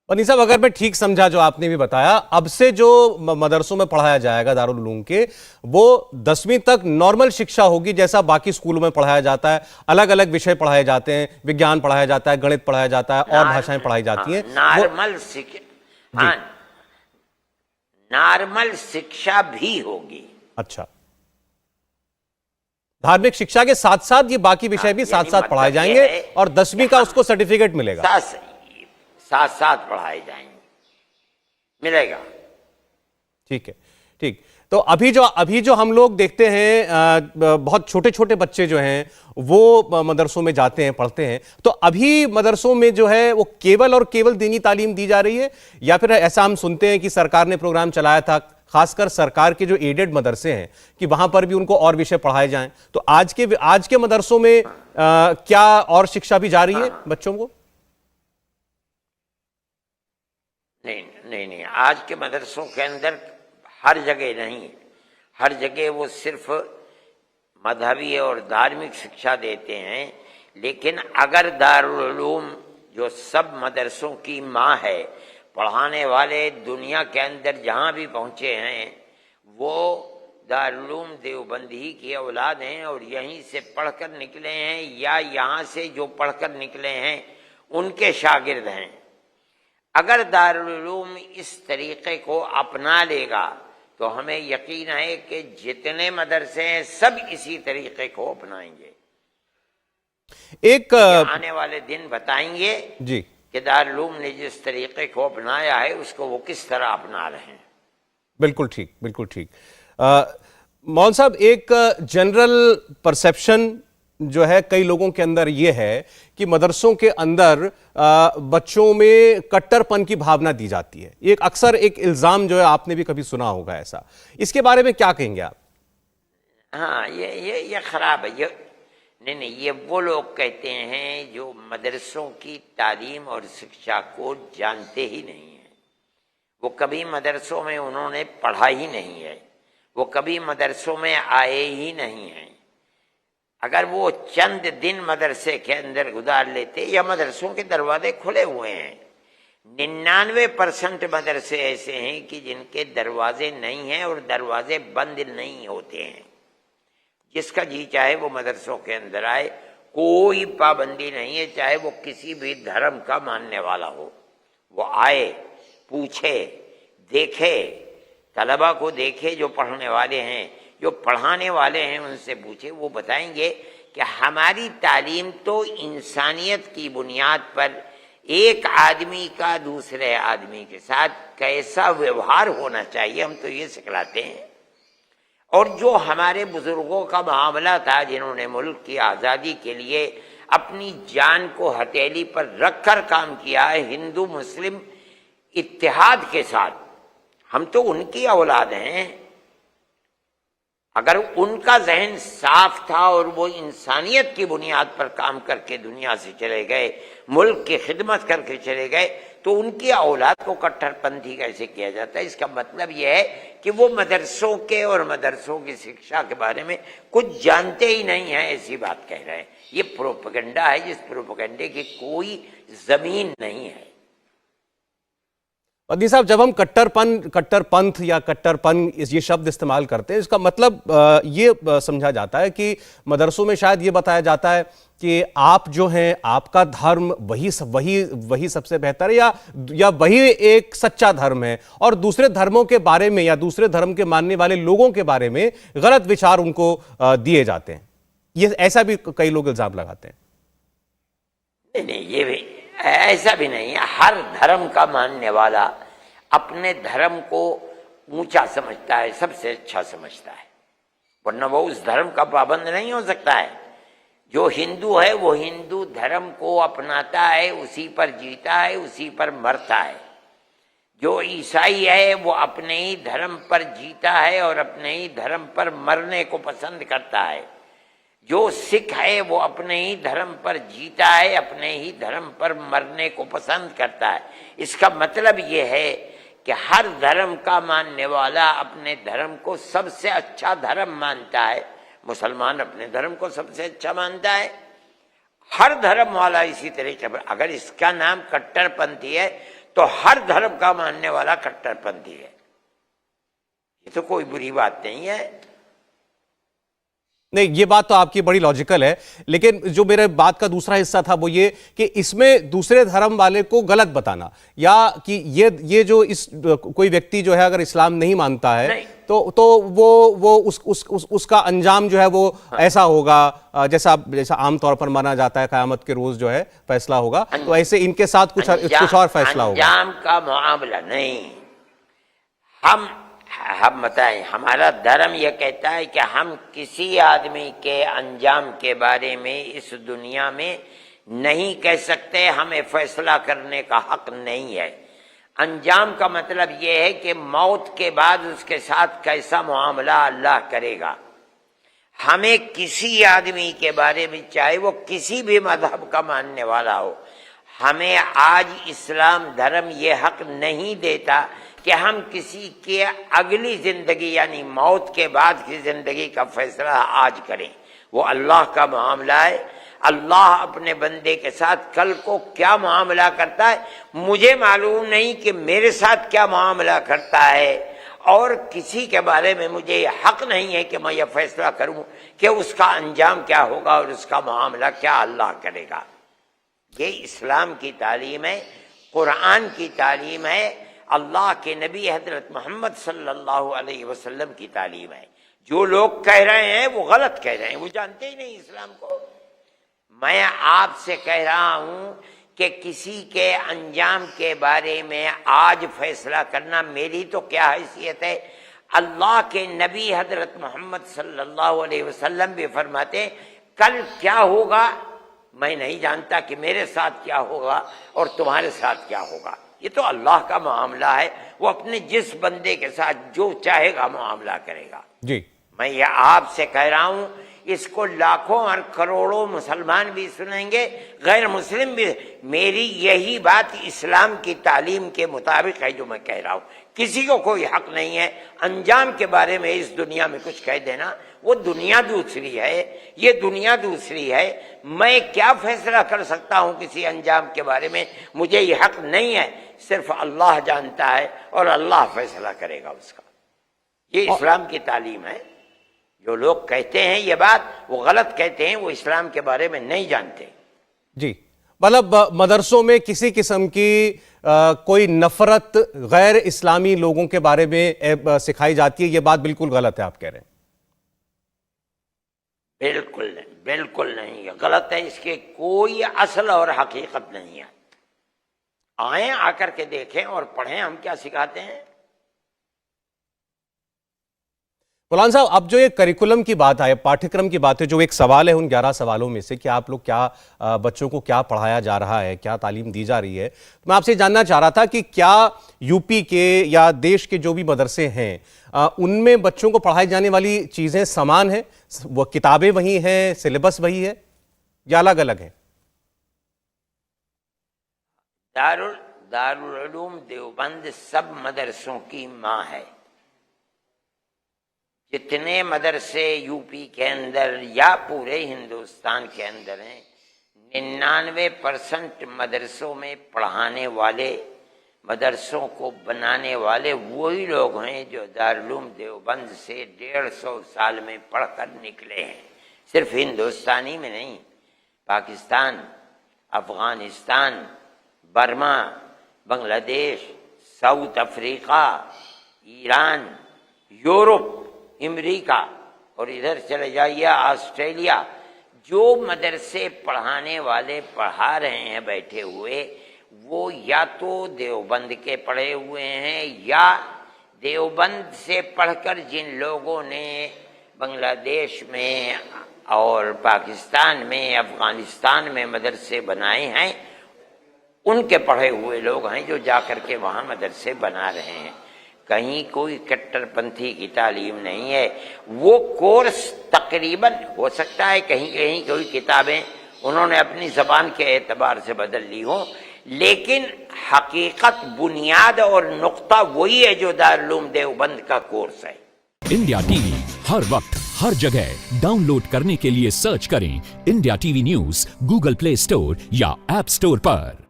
और साहब, अगर मैं ठीक समझा जो आपने भी बताया, अब से जो मदरसों में पढ़ाया जाएगा दारुल उलूम के, वो 10वीं तक नॉर्मल शिक्षा होगी जैसा बाकी स्कूलों में पढ़ाया जाता है। अलग अलग विषय पढ़ाए जाते हैं, विज्ञान पढ़ाया जाता है, गणित पढ़ाया जाता है और भाषाएं पढ़ाई जाती हैं। नॉर्मल शिक्षा, हाँ, नॉर्मल शिक्षा भी होगी। अच्छा, धार्मिक शिक्षा के साथ साथ ये बाकी विषय भी साथ साथ पढ़ाए जाएंगे और 10वीं का उसको सर्टिफिकेट मिलेगा। साथ साथ पढ़ाए जाएंगे, मिलेगा। ठीक है, ठीक। तो अभी जो हम लोग देखते हैं, बहुत छोटे छोटे बच्चे जो हैं वो मदरसों में जाते हैं, पढ़ते हैं, तो अभी मदरसों में जो है वो केवल और केवल दीनी तालीम दी जा रही है, या फिर ऐसा हम सुनते हैं कि सरकार ने प्रोग्राम चलाया था, खासकर सरकार के जो एडेड मदरसे हैं, कि वहां पर भी उनको और विषय पढ़ाए जाएं। तो आज के मदरसों में क्या और शिक्षा भी जा रही है बच्चों को? नहीं, आज के मदरसों के अंदर हर जगह नहीं, हर जगह वो सिर्फ मजहबी और धार्मिक शिक्षा देते हैं। लेकिन अगर दारुल उलूम जो सब मदरसों की माँ है, पढ़ाने वाले दुनिया के अंदर जहाँ भी पहुँचे हैं वो दारुल उलूम देवबंदी की औलाद हैं और यहीं से पढ़कर निकले हैं, या यहाँ से जो पढ़कर निकले हैं उनके शागिर्द हैं। अगर दारुल उलूम इस तरीक़े को अपना लेगा तो हमें यकीन है कि जितने मदरसे हैं सब इसी तरीक़े को अपनाएंगे। आने वाले दिन बताएंगे जी कि दारुल उलूम ने जिस तरीक़े को अपनाया है उसको वो किस तरह अपना रहे हैं। बिल्कुल ठीक, बिल्कुल ठीक। मौलाना साहब, एक जनरल परसेप्शन जो है कई लोगों के अंदर ये है कि मदरसों के अंदर बच्चों में कट्टरपन की भावना दी जाती है। एक अक्सर एक इल्जाम जो है, आपने भी कभी सुना होगा ऐसा, इसके बारे में क्या कहेंगे आप? हाँ, ये खराब है। नहीं, ये वो लोग कहते हैं जो मदरसों की तालीम और शिक्षा को जानते ही नहीं है। वो कभी मदरसों में उन्होंने पढ़ा ही नहीं है, वो कभी मदरसों में आए ही नहीं हैं। अगर वो चंद दिन मदरसे के अंदर गुजार लेते, या मदरसों के दरवाजे खुले हुए हैं, 99% मदरसे ऐसे हैं कि जिनके दरवाजे नहीं हैं और दरवाजे बंद नहीं होते हैं। जिसका जी चाहे वो मदरसों के अंदर आए, कोई पाबंदी नहीं है, चाहे वो किसी भी धर्म का मानने वाला हो, वो आए, पूछे, देखे, तलबा को देखे जो पढ़ने वाले हैं, जो पढ़ाने वाले हैं उनसे पूछे। वो बताएंगे कि हमारी तालीम तो इंसानियत की बुनियाद पर एक आदमी का दूसरे आदमी के साथ कैसा व्यवहार होना चाहिए, हम तो ये सिखलाते हैं। और जो हमारे बुजुर्गों का मामला था, जिन्होंने मुल्क की आज़ादी के लिए अपनी जान को हथेली पर रखकर काम किया है हिंदू मुस्लिम इत्तेहाद के साथ, हम तो उनकी औलाद हैं। अगर उनका जहन साफ था और वो इंसानियत की बुनियाद पर काम करके दुनिया से चले गए, मुल्क की खिदमत करके चले गए, तो उनकी औलाद को कट्टरपंथी कैसे किया जाता है? इसका मतलब यह है कि वो मदरसों के और मदरसों की शिक्षा के बारे में कुछ जानते ही नहीं है, ऐसी बात कह रहे हैं। ये प्रोपेगेंडा है, जिस प्रोपेगेंडे की कोई जमीन नहीं है। अदी साहब, जब हम कट्टरपंथ या कट्टरपन ये शब्द इस्तेमाल करते हैं, इसका मतलब ये समझा जाता है कि मदरसों में शायद ये बताया जाता है कि आप जो हैं, आपका धर्म वही सबसे बेहतर है, या वही एक सच्चा धर्म है, और दूसरे धर्मों के बारे में या दूसरे धर्म के मानने वाले लोगों के बारे में गलत विचार उनको दिए जाते हैं। ये ऐसा भी कई लोग इल्जाम लगाते हैं। नहीं, ये भी ऐसा भी नहीं है। हर धर्म का मानने वाला अपने धर्म को ऊंचा समझता है, सबसे अच्छा समझता है, वरना वो उस धर्म का पाबंद नहीं हो सकता है। जो हिंदू है वो हिंदू धर्म को अपनाता है, उसी पर जीता है, उसी पर मरता है। जो ईसाई है वो अपने ही धर्म पर जीता है और अपने ही धर्म पर मरने को पसंद करता है। जो सिख है वो अपने ही धर्म पर जीता है, अपने ही धर्म पर मरने को पसंद करता है। इसका मतलब ये है कि हर धर्म का मानने वाला अपने धर्म को सबसे अच्छा धर्म मानता है। मुसलमान अपने धर्म को सबसे अच्छा मानता है, हर धर्म वाला इसी तरीके पर। अगर इसका नाम कट्टरपंथी है تو ہر دھرم کا ماننے والا کٹر پنتھی ہے. یہ تو کوئی بری بات نہیں ہے. نہیں، یہ بات تو آپ کی بڑی لاجیکل ہے، لیکن جو میرے بات کا دوسرا حصہ تھا وہ یہ کہ اس میں دوسرے دھرم والے کو غلط بتانا، یا کہ یہ جو کوئی ویکتی جو ہے اگر اسلام نہیں مانتا ہے تو وہ اس کا انجام جو ہے وہ ایسا ہوگا جیسا عام طور پر مانا جاتا ہے، قیامت کے روز جو ہے فیصلہ ہوگا، تو ایسے ان کے ساتھ کچھ اور فیصلہ ہوگا. انجام کا معاملہ نہیں. ہم بتائیں، ہمارا دھرم یہ کہتا ہے کہ ہم کسی آدمی کے انجام کے بارے میں اس دنیا میں نہیں کہہ سکتے، ہمیں فیصلہ کرنے کا حق نہیں ہے. انجام کا مطلب یہ ہے کہ موت کے بعد اس کے ساتھ کیسا معاملہ اللہ کرے گا. ہمیں کسی آدمی کے بارے میں، چاہے وہ کسی بھی مذہب کا ماننے والا ہو، ہمیں آج اسلام دھرم یہ حق نہیں دیتا کہ ہم کسی کے اگلی زندگی یعنی موت کے بعد کی زندگی کا فیصلہ آج کریں. وہ اللہ کا معاملہ ہے. اللہ اپنے بندے کے ساتھ کل کو کیا معاملہ کرتا ہے مجھے معلوم نہیں کہ میرے ساتھ کیا معاملہ کرتا ہے، اور کسی کے بارے میں مجھے یہ حق نہیں ہے کہ میں یہ فیصلہ کروں کہ اس کا انجام کیا ہوگا اور اس کا معاملہ کیا اللہ کرے گا. یہ اسلام کی تعلیم ہے، قرآن کی تعلیم ہے، اللہ کے نبی حضرت محمد صلی اللہ علیہ وسلم کی تعلیم ہے. جو لوگ کہہ رہے ہیں وہ غلط کہہ رہے ہیں، وہ جانتے ہی نہیں اسلام کو. میں آپ سے کہہ رہا ہوں کہ کسی کے انجام کے بارے میں آج فیصلہ کرنا میری تو کیا حیثیت ہے. اللہ کے نبی حضرت محمد صلی اللہ علیہ وسلم بھی فرماتے کل کیا ہوگا میں نہیں جانتا کہ میرے ساتھ کیا ہوگا اور تمہارے ساتھ کیا ہوگا. یہ تو اللہ کا معاملہ ہے، وہ اپنے جس بندے کے ساتھ جو چاہے گا معاملہ کرے گا. جی میں یہ آپ سے کہہ رہا ہوں، اس کو لاکھوں اور کروڑوں مسلمان بھی سنیں گے، غیر مسلم بھی. میری یہی بات اسلام کی تعلیم کے مطابق ہے جو میں کہہ رہا ہوں. کسی کو کوئی حق نہیں ہے انجام کے بارے میں اس دنیا میں کچھ کہہ دینا. وہ دنیا دوسری ہے، یہ دنیا دوسری ہے. میں کیا فیصلہ کر سکتا ہوں کسی انجام کے بارے میں؟ مجھے یہ حق نہیں ہے. صرف اللہ جانتا ہے اور اللہ فیصلہ کرے گا اس کا. یہ اسلام کی تعلیم ہے. جو لوگ کہتے ہیں یہ بات وہ غلط کہتے ہیں، وہ اسلام کے بارے میں نہیں جانتے. جی، مطلب مدرسوں میں کسی قسم کی کوئی نفرت غیر اسلامی لوگوں کے بارے میں سکھائی جاتی ہے، یہ بات بالکل غلط ہے آپ کہہ رہے ہیں. بالکل نہیں، بالکل نہیں، یہ غلط ہے. اس کے کوئی اصل اور حقیقت نہیں ہے. آئیں، آ کر کے دیکھیں اور پڑھیں ہم کیا سکھاتے ہیں. مولانا صاحب، اب جو یہ کریکولم کی بات ہے، پاٹھکرم کی بات ہے، جو ایک سوال ہے ان 11 سوالوں میں سے کہ آپ لوگ کیا بچوں کو کیا پڑھایا جا رہا ہے، کیا تعلیم دی جا رہی ہے، میں آپ سے جاننا چاہ رہا تھا کہ کیا یو پی کے یا دیش کے جو بھی مدرسے ہیں ان میں بچوں کو پڑھائی جانے والی چیزیں سمان ہیں، وہ کتابیں وہی ہیں، سلیبس وہی ہے، یا الگ الگ ہیں؟ دارالعلوم دیوبند سب مدرسوں کی ماں ہے. جتنے مدرسے یو پی کے اندر یا پورے ہندوستان کے اندر ہیں، 99% مدرسوں میں پڑھانے والے، مدرسوں کو بنانے والے وہی لوگ ہیں جو دارالعلوم دیوبند سے 150 سال میں پڑھ کر نکلے ہیں. صرف ہندوستانی میں نہیں، پاکستان، افغانستان، برما، بنگلہ دیش، ساؤتھ افریقہ، ایران، یورپ، امریکہ، اور ادھر چلے جائیے آسٹریلیا. جو مدرسے پڑھانے والے پڑھا رہے ہیں بیٹھے ہوئے، وہ یا تو دیوبند کے پڑھے ہوئے ہیں، یا دیوبند سے پڑھ کر جن لوگوں نے بنگلہ دیش میں اور پاکستان میں، افغانستان میں مدرسے بنائے ہیں، ان کے پڑھے ہوئے لوگ ہیں جو جا کر کے وہاں مدرسے بنا رہے ہیں. کہیں کوئی کٹر پنتھی کی تعلیم نہیں ہے. وہ کورس تقریباً ہو سکتا ہے کہیں کہیں کوئی کتابیں انہوں نے اپنی زبان کے اعتبار سے بدل لی ہوں، لیکن حقیقت، بنیاد اور نقطہ وہی ہے جو دارالعلوم دیوبند کا کورس ہے. انڈیا ٹی وی ہر وقت ہر جگہ ڈاؤن لوڈ کرنے کے لیے سرچ کریں India T V news Google Play store یا ایپ اسٹور پر.